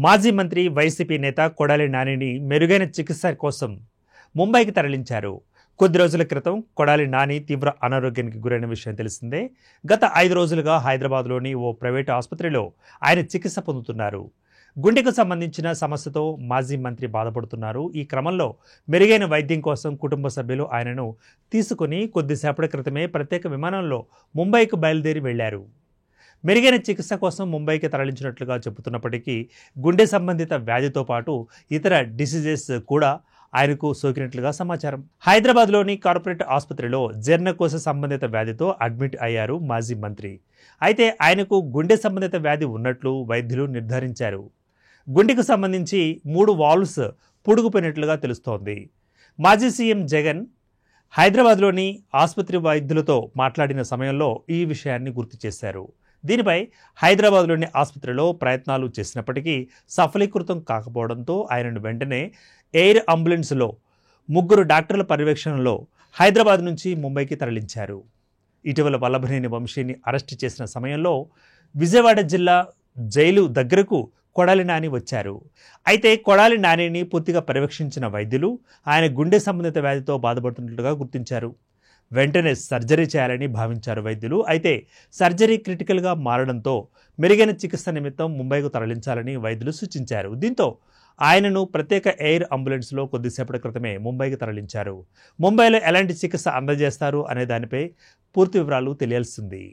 మాజీ మంత్రి వైసీపీ నేత కొడాలి నానిని మెరుగైన చికిత్స కోసం ముంబైకి తరలించారు. కొద్ది రోజుల క్రితం కొడాలి నాని తీవ్ర అనారోగ్యానికి గురైన విషయం తెలిసిందే. గత 5 రోజులుగా హైదరాబాద్లోని ఓ ప్రైవేటు ఆసుపత్రిలో ఆయన చికిత్స పొందుతున్నారు. గుండెకు సంబంధించిన సమస్యతో మాజీ మంత్రి బాధపడుతున్నారు. ఈ క్రమంలో మెరుగైన వైద్యం కోసం కుటుంబ సభ్యులు ఆయనను తీసుకుని కొద్దిసేపటి క్రితమే ప్రత్యేక విమానంలో ముంబైకి బయలుదేరి వెళ్లారు. మెరుగైన చికిత్స కోసం ముంబైకి తరలించినట్లుగా చెబుతున్నప్పటికీ గుండె సంబంధిత వ్యాధితో పాటు ఇతర డిసీజెస్ కూడా ఆయనకు సోకినట్లుగా సమాచారం. హైదరాబాద్లోని కార్పొరేట్ ఆసుపత్రిలో జీర్ణకోశ సంబంధిత వ్యాధితో అడ్మిట్ అయ్యారు మాజీ మంత్రి. అయితే ఆయనకు గుండె సంబంధిత వ్యాధి ఉన్నట్లు వైద్యులు నిర్ధారించారు. గుండెకు సంబంధించి 3 వాల్వ్స్ పుడుగుపోయినట్లుగా తెలుస్తోంది. మాజీ సీఎం జగన్ హైదరాబాద్లోని ఆసుపత్రి వైద్యులతో మాట్లాడిన సమయంలో ఈ విషయాన్ని గుర్తు చేశారు. దీనిపై హైదరాబాద్లోని ఆసుపత్రిలో ప్రయత్నాలు చేసినప్పటికీ సఫలీకృతం కాకపోవడంతో ఆయనను వెంటనే ఎయిర్ అంబులెన్స్లో 3 డాక్టర్ల పర్యవేక్షణలో హైదరాబాద్ నుంచి ముంబైకి తరలించారు. ఇటీవల వల్లభనేని వంశీని అరెస్టు చేసిన సమయంలో విజయవాడ జిల్లా జైలు దగ్గరకు కొడాలి నాని వచ్చారు. అయితే కొడాలి నానిని పూర్తిగా పర్యవేక్షించిన వైద్యులు ఆయన గుండె సంబంధిత వ్యాధితో బాధపడుతున్నట్లుగా గుర్తించారు. వెంటనే సర్జరీ చేయాలని భావించారు వైద్యులు. అయితే సర్జరీ క్రిటికల్గా మారడంతో మెరుగైన చికిత్స నిమిత్తం ముంబైకు తరలించాలని వైద్యులు సూచించారు. దీంతో ఆయనను ప్రత్యేక ఎయిర్ అంబులెన్స్లో కొద్దిసేపటి క్రితమే ముంబైకి తరలించారు. ముంబైలో ఎలాంటి చికిత్స అందజేస్తారు అనే దానిపై పూర్తి వివరాలు తెలియాల్సింది.